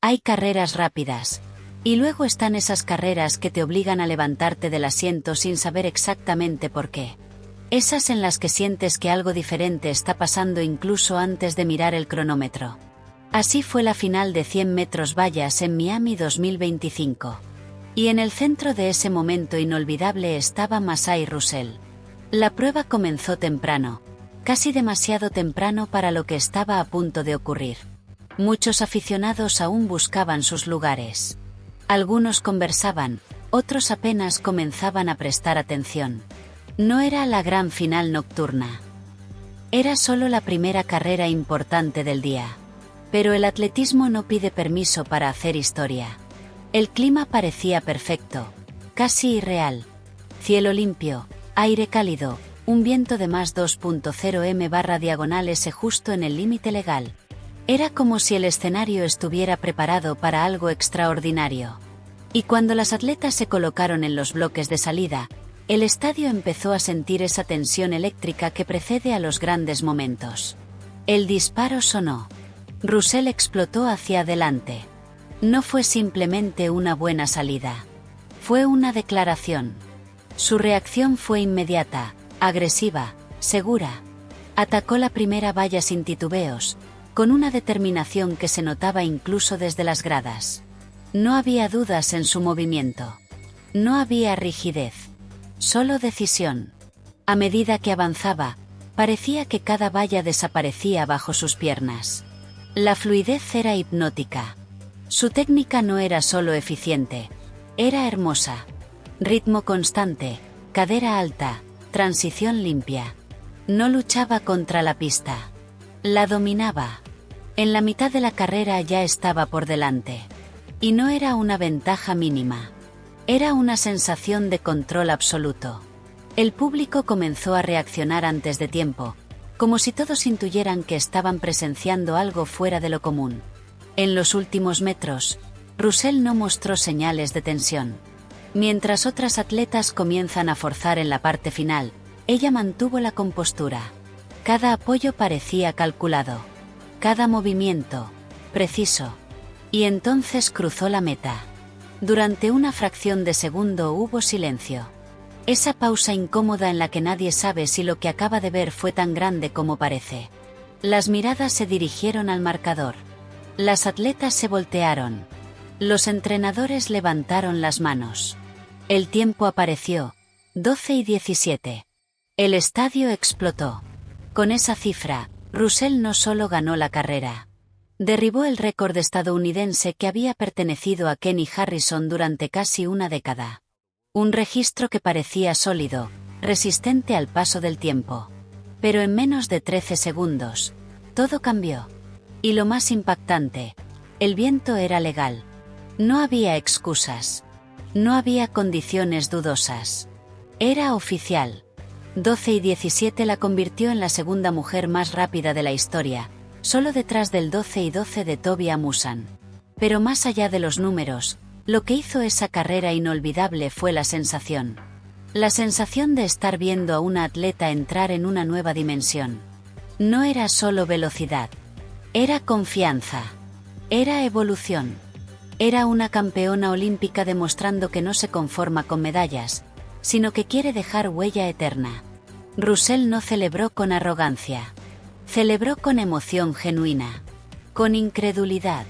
Hay carreras rápidas. Y luego están esas carreras que te obligan a levantarte del asiento sin saber exactamente por qué. Esas en las que sientes que algo diferente está pasando incluso antes de mirar el cronómetro. Así fue la final de 100 metros vallas en Miami 2025. Y en el centro de ese momento inolvidable estaba Masai Russell. La prueba comenzó temprano, casi demasiado temprano para lo que estaba a punto de ocurrir. Muchos aficionados aún buscaban sus lugares. Algunos conversaban, otros apenas comenzaban a prestar atención. No era la gran final nocturna. Era solo la primera carrera importante del día. Pero el atletismo no pide permiso para hacer historia. El clima parecía perfecto, casi irreal. Cielo limpio, aire cálido, un viento de más 2.0 m/s justo en el límite legal. Era como si el escenario estuviera preparado para algo extraordinario. Y cuando las atletas se colocaron en los bloques de salida, el estadio empezó a sentir esa tensión eléctrica que precede a los grandes momentos. El disparo sonó. Russell explotó hacia adelante. No fue simplemente una buena salida. Fue una declaración. Su reacción fue inmediata, agresiva, segura. Atacó la primera valla sin titubeos, con una determinación que se notaba incluso desde las gradas. No había dudas en su movimiento. No había rigidez. Solo decisión. A medida que avanzaba, parecía que cada valla desaparecía bajo sus piernas. La fluidez era hipnótica. Su técnica no era solo eficiente, era hermosa. Ritmo constante, cadera alta, transición limpia. No luchaba contra la pista. La dominaba. En la mitad de la carrera ya estaba por delante. Y no era una ventaja mínima. Era una sensación de control absoluto. El público comenzó a reaccionar antes de tiempo, como si todos intuyeran que estaban presenciando algo fuera de lo común. En los últimos metros, Russell no mostró señales de tensión. Mientras otras atletas comienzan a forzar en la parte final, ella mantuvo la compostura. Cada apoyo parecía calculado. Cada movimiento, preciso. Y entonces cruzó la meta. Durante una fracción de segundo hubo silencio. Esa pausa incómoda en la que nadie sabe si lo que acaba de ver fue tan grande como parece. Las miradas se dirigieron al marcador. Las atletas se voltearon. Los entrenadores levantaron las manos. El tiempo apareció, 12:17. El estadio explotó. Con esa cifra, Russell no solo ganó la carrera. Derribó el récord estadounidense que había pertenecido a Kenny Harrison durante casi una década. Un registro que parecía sólido, resistente al paso del tiempo. Pero en menos de 13 segundos, todo cambió. Y lo más impactante, el viento era legal. No había excusas. No había condiciones dudosas. Era oficial. 12:17 la convirtió en la segunda mujer más rápida de la historia, solo detrás del 12:12 de Toby Amusan. Pero más allá de los números, lo que hizo esa carrera inolvidable fue la sensación. La sensación de estar viendo a una atleta entrar en una nueva dimensión. No era solo velocidad. Era confianza. Era evolución. Era una campeona olímpica demostrando que no se conforma con medallas, sino que quiere dejar huella eterna. Russell no celebró con arrogancia. Celebró con emoción genuina. Con incredulidad.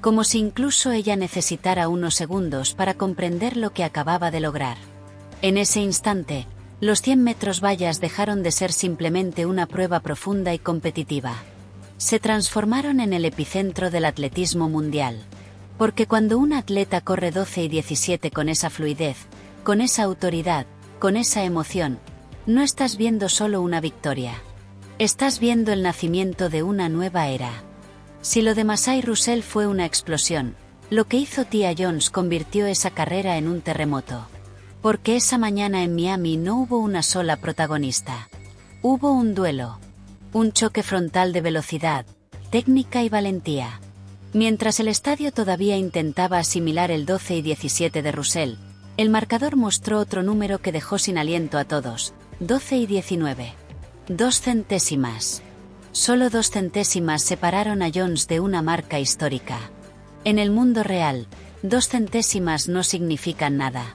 Como si incluso ella necesitara unos segundos para comprender lo que acababa de lograr. En ese instante, los 100 metros vallas dejaron de ser simplemente una prueba profunda y competitiva. Se transformaron en el epicentro del atletismo mundial. Porque cuando un atleta corre 12:17 con esa fluidez, con esa autoridad, con esa emoción, no estás viendo solo una victoria. Estás viendo el nacimiento de una nueva era. Si lo de Masai Russell fue una explosión, lo que hizo Tia Jones convirtió esa carrera en un terremoto. Porque esa mañana en Miami no hubo una sola protagonista. Hubo un duelo. Un choque frontal de velocidad, técnica y valentía. Mientras el estadio todavía intentaba asimilar el 12:17 de Russell, el marcador mostró otro número que dejó sin aliento a todos, 12:19. 2 centésimas. Solo 2 centésimas separaron a Jones de una marca histórica. En el mundo real, 2 centésimas no significan nada.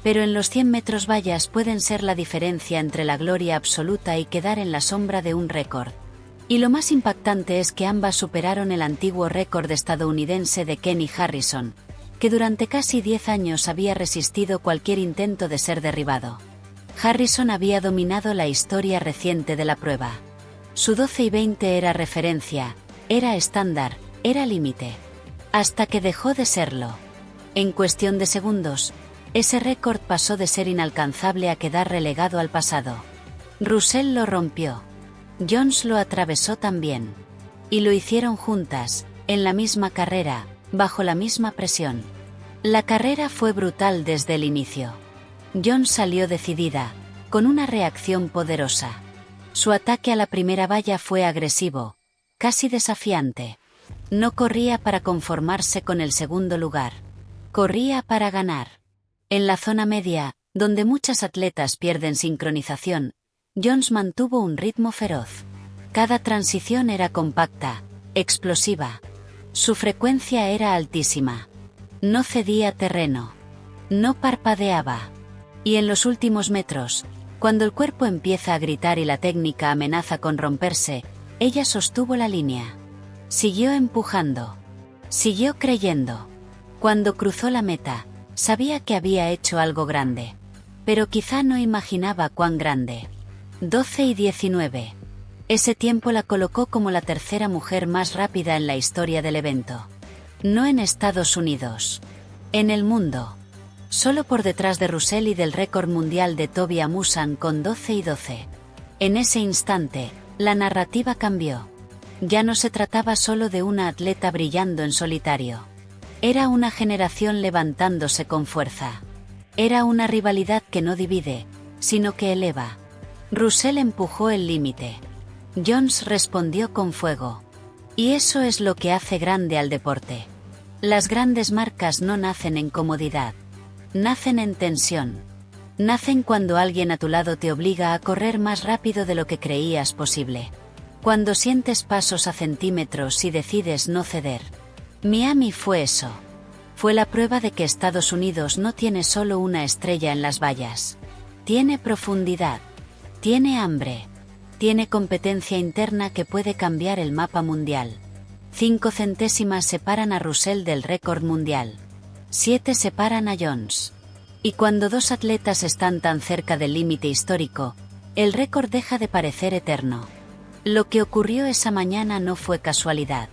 Pero en los 100 metros vallas pueden ser la diferencia entre la gloria absoluta y quedar en la sombra de un récord. Y lo más impactante es que ambas superaron el antiguo récord estadounidense de Kenny Harrison, que durante casi 10 años había resistido cualquier intento de ser derribado. Harrison había dominado la historia reciente de la prueba. Su 12 y 20 era referencia, era estándar, era límite. Hasta que dejó de serlo. En cuestión de segundos, ese récord pasó de ser inalcanzable a quedar relegado al pasado. Russell lo rompió. Jones lo atravesó también. Y lo hicieron juntas, en la misma carrera, bajo la misma presión. La carrera fue brutal desde el inicio. Jones salió decidida, con una reacción poderosa. Su ataque a la primera valla fue agresivo, casi desafiante. No corría para conformarse con el segundo lugar. Corría para ganar. En la zona media, donde muchas atletas pierden sincronización, Jones mantuvo un ritmo feroz. Cada transición era compacta, explosiva. Su frecuencia era altísima. No cedía terreno. No parpadeaba. Y en los últimos metros, cuando el cuerpo empieza a gritar y la técnica amenaza con romperse, ella sostuvo la línea. Siguió empujando. Siguió creyendo. Cuando cruzó la meta, sabía que había hecho algo grande. Pero quizá no imaginaba cuán grande. 12 y 19. Ese tiempo la colocó como la tercera mujer más rápida en la historia del evento. No en Estados Unidos. En el mundo. Solo por detrás de Russell y del récord mundial de Toby Amusan con 12 y 12. En ese instante, la narrativa cambió. Ya no se trataba solo de una atleta brillando en solitario. Era una generación levantándose con fuerza. Era una rivalidad que no divide, sino que eleva. Russell empujó el límite. Jones respondió con fuego. Y eso es lo que hace grande al deporte. Las grandes marcas no nacen en comodidad. Nacen en tensión. Nacen cuando alguien a tu lado te obliga a correr más rápido de lo que creías posible. Cuando sientes pasos a centímetros y decides no ceder. Miami fue eso. Fue la prueba de que Estados Unidos no tiene solo una estrella en las vallas. Tiene profundidad. Tiene hambre. Tiene competencia interna que puede cambiar el mapa mundial. 5 centésimas separan a Russell del récord mundial. 7 separan a Jones. Y cuando dos atletas están tan cerca del límite histórico, el récord deja de parecer eterno. Lo que ocurrió esa mañana no fue casualidad.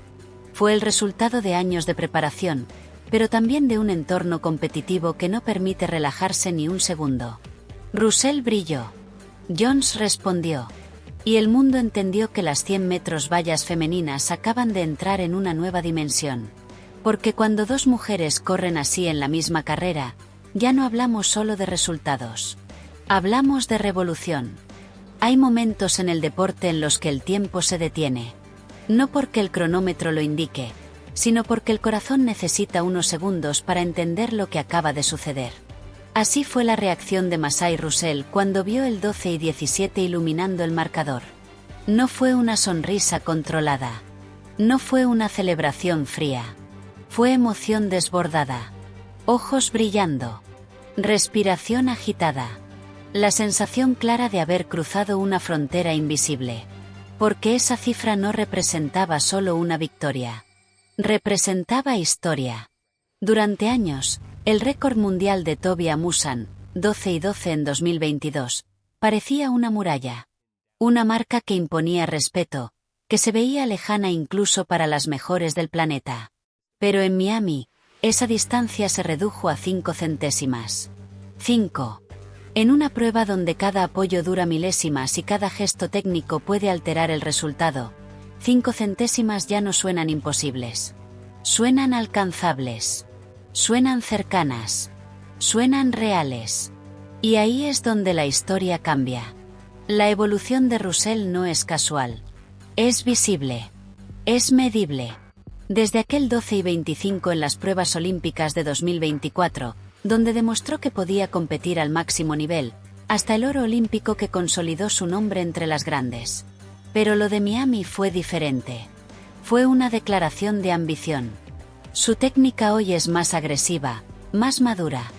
Fue el resultado de años de preparación, pero también de un entorno competitivo que no permite relajarse ni un segundo. Russell brilló. Jones respondió. Y el mundo entendió que las 100 metros vallas femeninas acaban de entrar en una nueva dimensión. Porque cuando dos mujeres corren así en la misma carrera, ya no hablamos solo de resultados. Hablamos de revolución. Hay momentos en el deporte en los que el tiempo se detiene. No porque el cronómetro lo indique, sino porque el corazón necesita unos segundos para entender lo que acaba de suceder. Así fue la reacción de Masai Russell cuando vio el 12 y 17 iluminando el marcador. No fue una sonrisa controlada. No fue una celebración fría. Fue emoción desbordada. Ojos brillando. Respiración agitada. La sensación clara de haber cruzado una frontera invisible. Porque esa cifra no representaba solo una victoria. Representaba historia. Durante años, el récord mundial de Toby Amusan, 12 y 12 en 2022, parecía una muralla. Una marca que imponía respeto, que se veía lejana incluso para las mejores del planeta. Pero en Miami, esa distancia se redujo a 5 centésimas. 5. En una prueba donde cada apoyo dura milésimas y cada gesto técnico puede alterar el resultado, 5 centésimas ya no suenan imposibles. Suenan alcanzables. Suenan cercanas. Suenan reales. Y ahí es donde la historia cambia. La evolución de Russell no es casual. Es visible. Es medible. Desde aquel 12 y 25 en las pruebas olímpicas de 2024, donde demostró que podía competir al máximo nivel, hasta el oro olímpico que consolidó su nombre entre las grandes. Pero lo de Miami fue diferente. Fue una declaración de ambición. Su técnica hoy es más agresiva, más madura.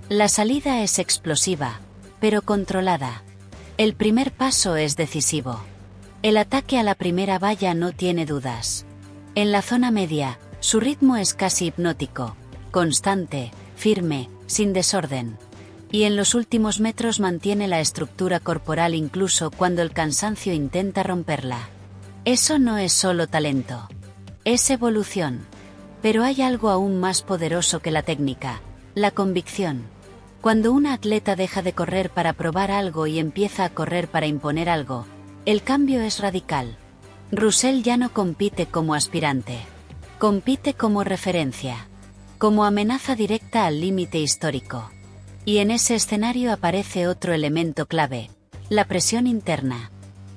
La salida es explosiva, pero controlada. El primer paso es decisivo. El ataque a la primera valla no tiene dudas. En la zona media, su ritmo es casi hipnótico, constante, firme, sin desorden. Y en los últimos metros mantiene la estructura corporal incluso cuando el cansancio intenta romperla. Eso no es solo talento. Es evolución. Pero hay algo aún más poderoso que la técnica: la convicción. Cuando un atleta deja de correr para probar algo y empieza a correr para imponer algo, el cambio es radical. Russell ya no compite como aspirante. Compite como referencia. Como amenaza directa al límite histórico. Y en ese escenario aparece otro elemento clave: la presión interna.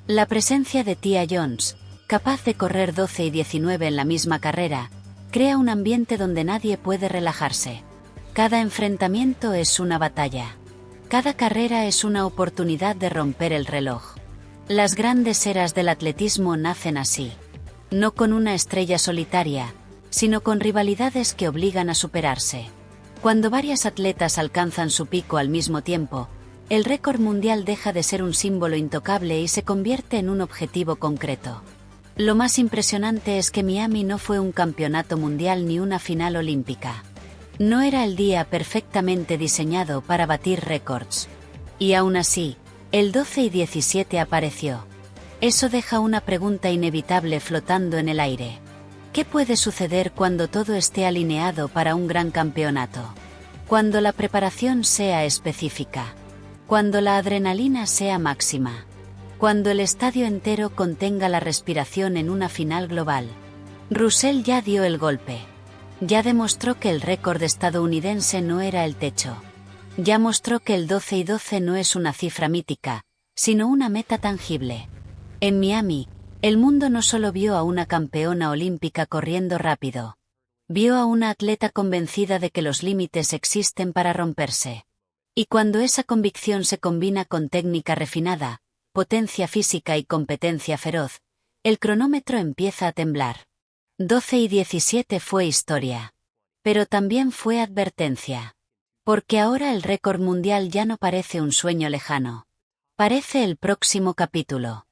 La presencia de Tia Jones, capaz de correr 12 y 19 en la misma carrera, crea un ambiente donde nadie puede relajarse. Cada enfrentamiento es una batalla. Cada carrera es una oportunidad de romper el reloj. Las grandes eras del atletismo nacen así. No con una estrella solitaria, sino con rivalidades que obligan a superarse. Cuando varias atletas alcanzan su pico al mismo tiempo, el récord mundial deja de ser un símbolo intocable y se convierte en un objetivo concreto. Lo más impresionante es que Miami no fue un campeonato mundial ni una final olímpica. No era el día perfectamente diseñado para batir récords. Y aún así, el 12 y 17 apareció. Eso deja una pregunta inevitable flotando en el aire. ¿Qué puede suceder cuando todo esté alineado para un gran campeonato? Cuando la preparación sea específica. Cuando la adrenalina sea máxima. Cuando el estadio entero contenga la respiración en una final global. Russell ya dio el golpe. Ya demostró que el récord estadounidense no era el techo. Ya mostró que el 12 y 12 no es una cifra mítica, sino una meta tangible. En Miami, el mundo no solo vio a una campeona olímpica corriendo rápido. Vio a una atleta convencida de que los límites existen para romperse. Y cuando esa convicción se combina con técnica refinada, potencia física y competencia feroz, el cronómetro empieza a temblar. 12 y 17 fue historia. Pero también fue advertencia. Porque ahora el récord mundial ya no parece un sueño lejano. Parece el próximo capítulo.